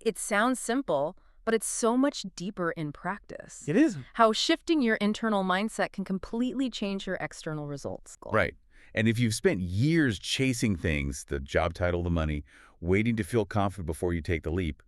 It sounds simple, but it's so much deeper in practice. It is. How shifting your internal mindset can completely change your external results. Right. And if you've spent years chasing things, the job title, the money, waiting to feel confident before you take the leap,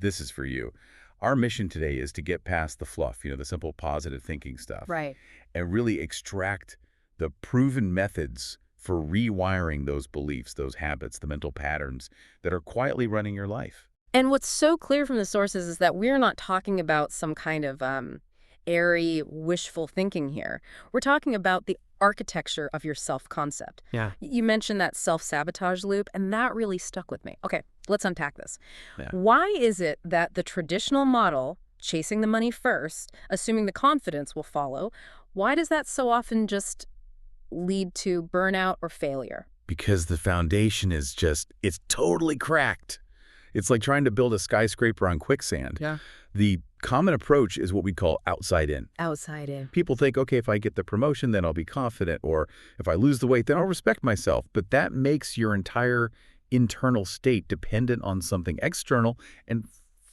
this is for you. Our mission today is to get past the fluff, the simple positive thinking stuff, Right. and really extract the proven methods for rewiring those beliefs, those habits, the mental patterns that are quietly running your life. And what's so clear from the sources is that we're not talking about some kind of airy, wishful thinking here. We're talking about the architecture of your self-concept. Yeah. You mentioned that self-sabotage loop, and that really stuck with me. Okay, let's unpack this. Yeah. Why is it that the traditional model, chasing the money first, assuming the confidence will follow, why does that so often just lead to burnout or failure? Because the foundation is it's totally cracked. It's like trying to build a skyscraper on quicksand. Yeah. The common approach is what we call outside in. Outside in. People think, okay, if I get the promotion, then I'll be confident, or if I lose the weight, then I'll respect myself. But that makes your entire internal state dependent on something external and,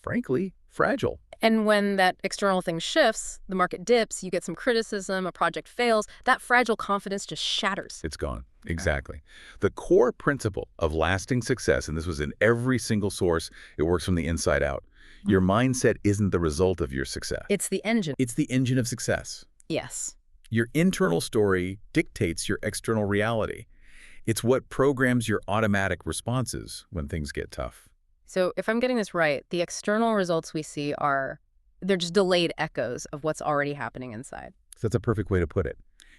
frankly, fragile. And when that external thing shifts, the market dips, you get some criticism, a project fails, that fragile confidence just shatters. It's gone. Exactly. The core principle of lasting success, and this was in every single source, it works from the inside out. Your mindset isn't the result of your success. It's the engine. It's the engine of success. Yes. Your internal story dictates your external reality. It's what programs your automatic responses when things get tough. So if I'm getting this right, the external results we see they're just delayed echoes of what's already happening inside. So that's a perfect way to put it.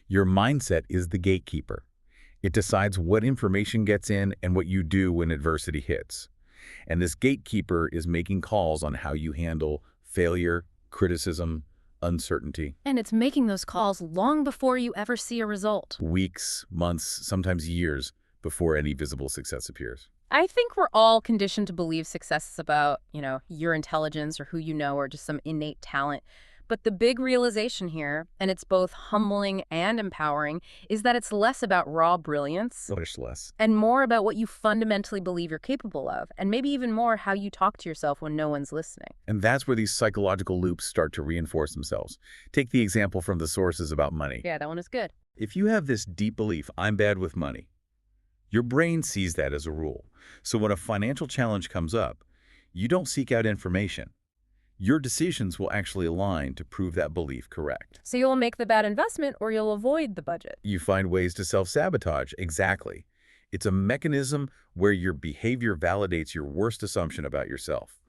Your mindset is the gatekeeper. It decides what information gets in and what you do when adversity hits. And this gatekeeper is making calls on how you handle failure, criticism, uncertainty. And it's making those calls long before you ever see a result. Weeks, months, sometimes years before any visible success appears. I think we're all conditioned to believe success is about, your intelligence or who you know or just some innate talent. But the big realization here, and it's both humbling and empowering, is that it's less about raw brilliance Much less. and more about what you fundamentally believe you're capable of, and maybe even more how you talk to yourself when no one's listening. And that's where these psychological loops start to reinforce themselves. Take the example from the sources about money. Yeah, that one is good. If you have this deep belief, I'm bad with money, your brain sees that as a rule. So when a financial challenge comes up, you don't seek out information. Your decisions will actually align to prove that belief correct. So you'll make the bad investment or you'll avoid the budget. You find ways to self-sabotage. Exactly. It's a mechanism where your behavior validates your worst assumption about yourself.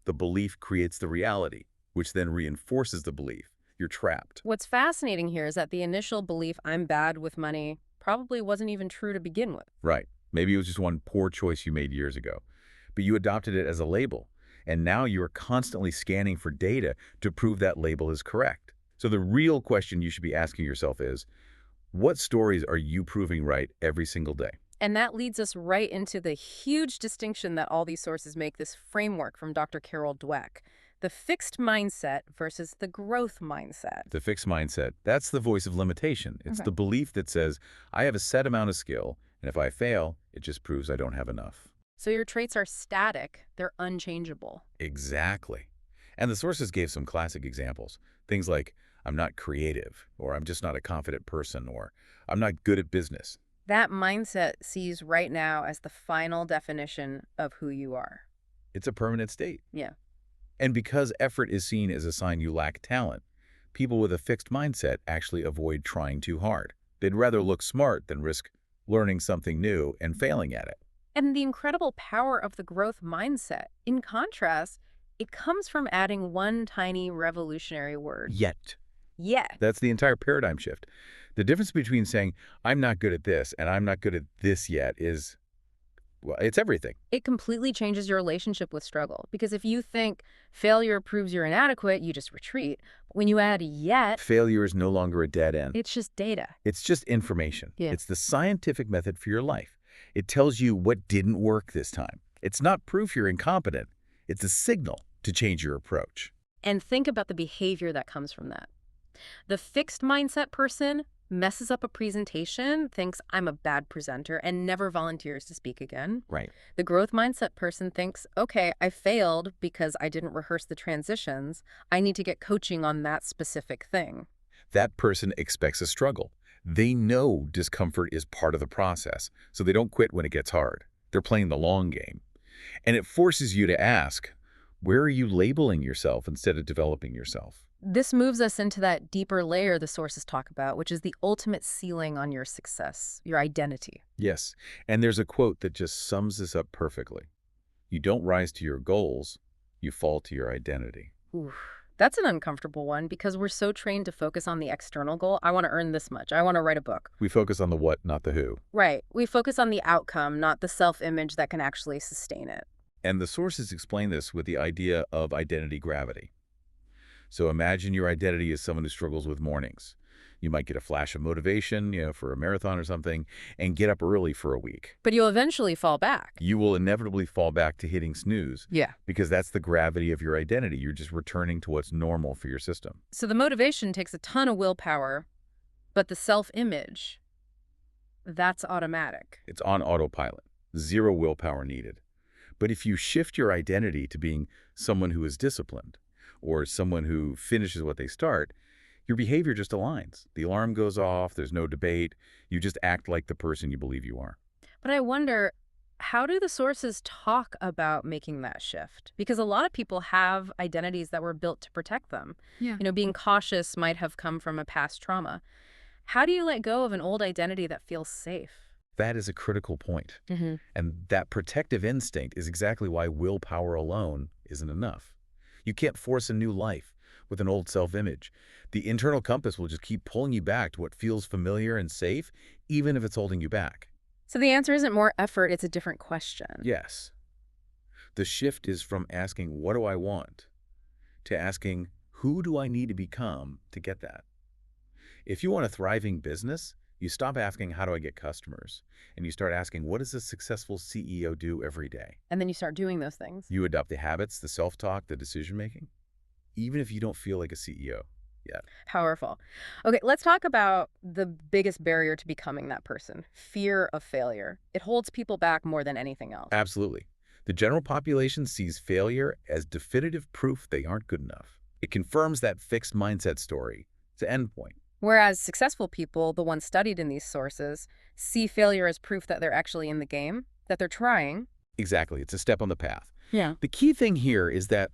The belief creates the reality, which then reinforces the belief. You're trapped. What's fascinating here is that the initial belief, I'm bad with money, probably wasn't even true to begin with. Right. Maybe it was just one poor choice you made years ago. But you adopted it as a label. And now you are constantly scanning for data to prove that label is correct. So the real question you should be asking yourself is, what stories are you proving right every single day? And that leads us right into the huge distinction that all these sources make, this framework from Dr. Carol Dweck. The fixed mindset versus the growth mindset. The fixed mindset, that's the voice of limitation. It's the belief that says, I have a set amount of skill, and if I fail, it just proves I don't have enough. So your traits are static, they're unchangeable. Exactly. And the sources gave some classic examples. Things like, I'm not creative, or I'm just not a confident person, or I'm not good at business. That mindset sees right now as the final definition of who you are. It's a permanent state. Yeah. And because effort is seen as a sign you lack talent, people with a fixed mindset actually avoid trying too hard. They'd rather look smart than risk learning something new and failing at it. And the incredible power of the growth mindset, in contrast, it comes from adding one tiny revolutionary word. Yet. Yet. That's the entire paradigm shift. The difference between saying, I'm not good at this and I'm not good at this yet is, well, it's everything. It completely changes your relationship with struggle. Because if you think failure proves you're inadequate, you just retreat. When you add yet, Failure is no longer a dead end. it's just data. It's just information. Yeah. It's the scientific method for your life. It tells you what didn't work this time. It's not proof you're incompetent. It's a signal to change your approach. And think about the behavior that comes from that. The fixed mindset person messes up a presentation, thinks I'm a bad presenter, and never volunteers to speak again. Right. The growth mindset person thinks, okay, I failed because I didn't rehearse the transitions. I need to get coaching on that specific thing. That person expects a struggle. They know discomfort is part of the process, so they don't quit when it gets hard. They're playing the long game. And it forces you to ask, where are you labeling yourself instead of developing yourself? This moves us into that deeper layer the sources talk about, which is the ultimate ceiling on your success, your identity. Yes, and there's a quote that just sums this up perfectly. You don't rise to your goals, you fall to your identity. Oof. That's an uncomfortable one because we're so trained to focus on the external goal. I want to earn this much. I want to write a book. We focus on the what, not the who. Right. We focus on the outcome, not the self-image that can actually sustain it. And the sources explain this with the idea of identity gravity. So imagine your identity is someone who struggles with mornings. You might get a flash of motivation, for a marathon or something, and get up early for a week. But you'll eventually fall back. You will inevitably fall back to hitting snooze. Yeah. Because that's the gravity of your identity. You're just returning to what's normal for your system. So the motivation takes a ton of willpower, but the self-image, that's automatic. It's on autopilot. Zero willpower needed. But if you shift your identity to being someone who is disciplined or someone who finishes what they start, your behavior just aligns. The alarm goes off, there's no debate, you just act like the person you believe you are. But I wonder, how do the sources talk about making that shift? Because a lot of people have identities that were built to protect them. Yeah. Being cautious might have come from a past trauma. How do you let go of an old identity that feels safe? That is a critical point. And that protective instinct is exactly why willpower alone isn't enough. You can't force a new life with an old self-image. The internal compass will just keep pulling you back to what feels familiar and safe, even if it's holding you back. So the answer isn't more effort, it's a different question. Yes. The shift is from asking, what do I want, to asking, who do I need to become to get that? If you want a thriving business, you stop asking, how do I get customers? And you start asking, what does a successful CEO do every day? And then you start doing those things. You adopt the habits, the self-talk, the decision-making, even if you don't feel like a CEO yet. Powerful. Okay, let's talk about the biggest barrier to becoming that person, fear of failure. It holds people back more than anything else. Absolutely. The general population sees failure as definitive proof they aren't good enough. It confirms that fixed mindset story. It's an endpoint. Whereas successful people, the ones studied in these sources, see failure as proof that they're actually in the game, that they're trying. Exactly. It's a step on the path. Yeah. The key thing here is that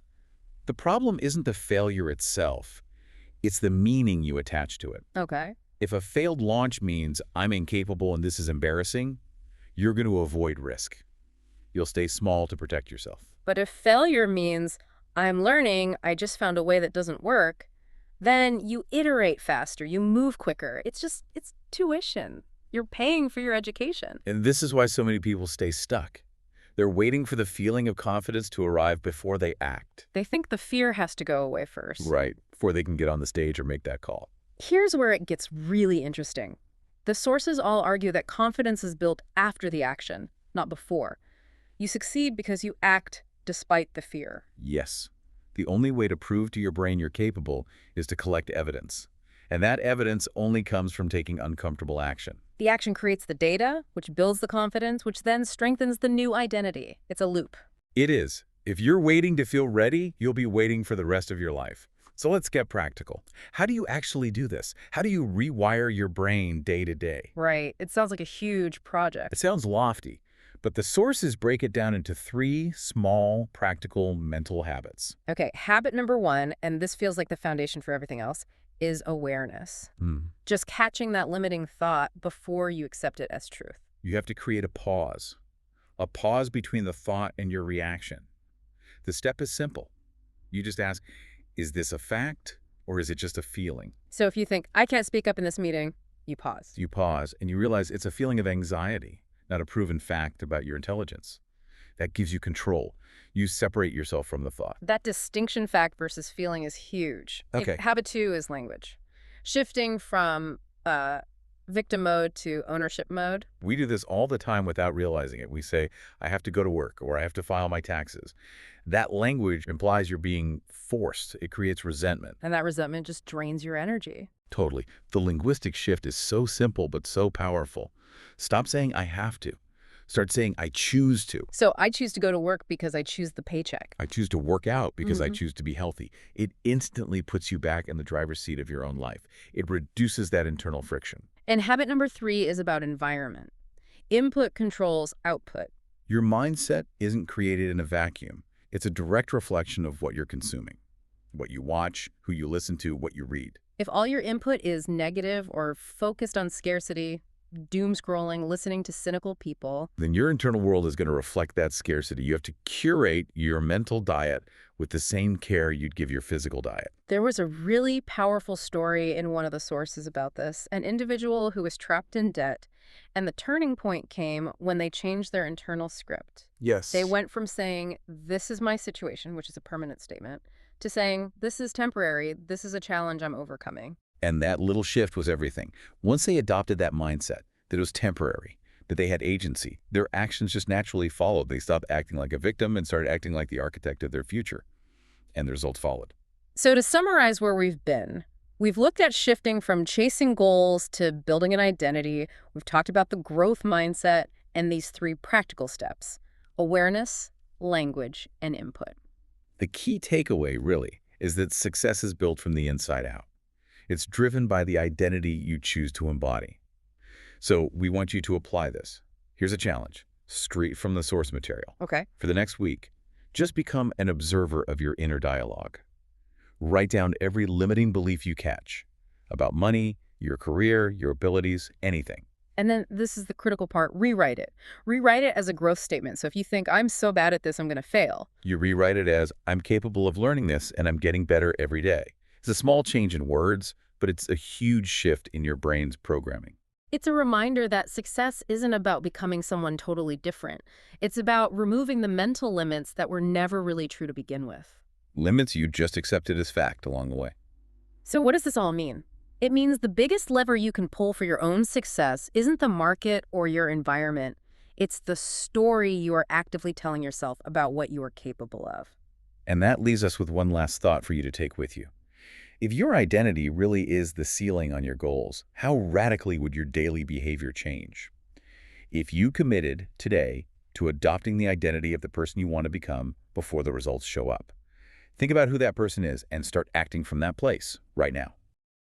the problem isn't the failure itself. It's the meaning you attach to it. Okay. If a failed launch means I'm incapable and this is embarrassing, you're going to avoid risk. You'll stay small to protect yourself. But if failure means I'm learning, I just found a way that doesn't work, then you iterate faster, you move quicker. It's tuition. You're paying for your education. And this is why so many people stay stuck. They're waiting for the feeling of confidence to arrive before they act. They think the fear has to go away first. Right, before they can get on the stage or make that call. Here's where it gets really interesting. The sources all argue that confidence is built after the action, not before. You succeed because you act despite the fear. Yes. The only way to prove to your brain you're capable is to collect evidence. And that evidence only comes from taking uncomfortable action. The action creates the data, which builds the confidence, which then strengthens the new identity. It's a loop. It is. If you're waiting to feel ready, you'll be waiting for the rest of your life. So let's get practical. How do you actually do this? How do you rewire your brain day to day? Right. It sounds like a huge project. It sounds lofty, but the sources break it down into 3 small, practical mental habits. Okay, habit number 1, and this feels like the foundation for everything else, is awareness. Just catching that limiting thought before you accept it as truth. You have to create a pause between the thought and your reaction. The step is simple. You just ask, is this a fact or is it just a feeling? So if you think, I can't speak up in this meeting, you pause. You pause and you realize it's a feeling of anxiety, not a proven fact about your intelligence. That gives you control. You separate yourself from the thought. That distinction, fact versus feeling, is huge. Okay. Habit 2 is language. Shifting from victim mode to ownership mode. We do this all the time without realizing it. We say, I have to go to work or I have to file my taxes. That language implies you're being forced. It creates resentment. And that resentment just drains your energy. Totally. The linguistic shift is so simple but so powerful. Stop saying I have to. Start saying I choose to. So I choose to go to work because I choose the paycheck. I choose to work out because I Mhm. choose to be healthy. It instantly puts you back in the driver's seat of your own life. It reduces that internal friction. And habit number 3 is about environment. Input controls output. Your mindset isn't created in a vacuum. It's a direct reflection of what you're consuming, what you watch, who you listen to, what you read. If all your input is negative or focused on scarcity, doom scrolling, listening to cynical people, Then your internal world is going to reflect that scarcity. You have to curate your mental diet with the same care you'd give your physical diet. there was a really powerful story in one of the sources about this, an individual who was trapped in debt, and the turning point came when they changed their internal script. Yes. They went from saying, "This is my situation," which is a permanent statement, to saying, "This is temporary, this is a challenge I'm overcoming." And that little shift was everything. Once they adopted that mindset, that it was temporary, that they had agency, their actions just naturally followed. They stopped acting like a victim and started acting like the architect of their future. And the results followed. So to summarize where we've been, we've looked at shifting from chasing goals to building an identity. We've talked about the growth mindset and these 3 practical steps: awareness, language, and input. The key takeaway, really, is that success is built from the inside out. It's driven by the identity you choose to embody. So we want you to apply this. Here's a challenge, straight from the source material. Okay. For the next week, just become an observer of your inner dialogue. Write down every limiting belief you catch about money, your career, your abilities, anything. And then this is the critical part, rewrite it. Rewrite it as a growth statement. So if you think, "I'm so bad at this, I'm going to fail." You rewrite it as, I'm capable of learning this and I'm getting better every day. It's a small change in words, but it's a huge shift in your brain's programming. It's a reminder that success isn't about becoming someone totally different. It's about removing the mental limits that were never really true to begin with. Limits you just accepted as fact along the way. So what does this all mean? It means the biggest lever you can pull for your own success isn't the market or your environment. It's the story you are actively telling yourself about what you are capable of. And that leaves us with one last thought for you to take with you. If your identity really is the ceiling on your goals, how radically would your daily behavior change? If you committed today to adopting the identity of the person you want to become before the results show up, think about who that person is and start acting from that place right now.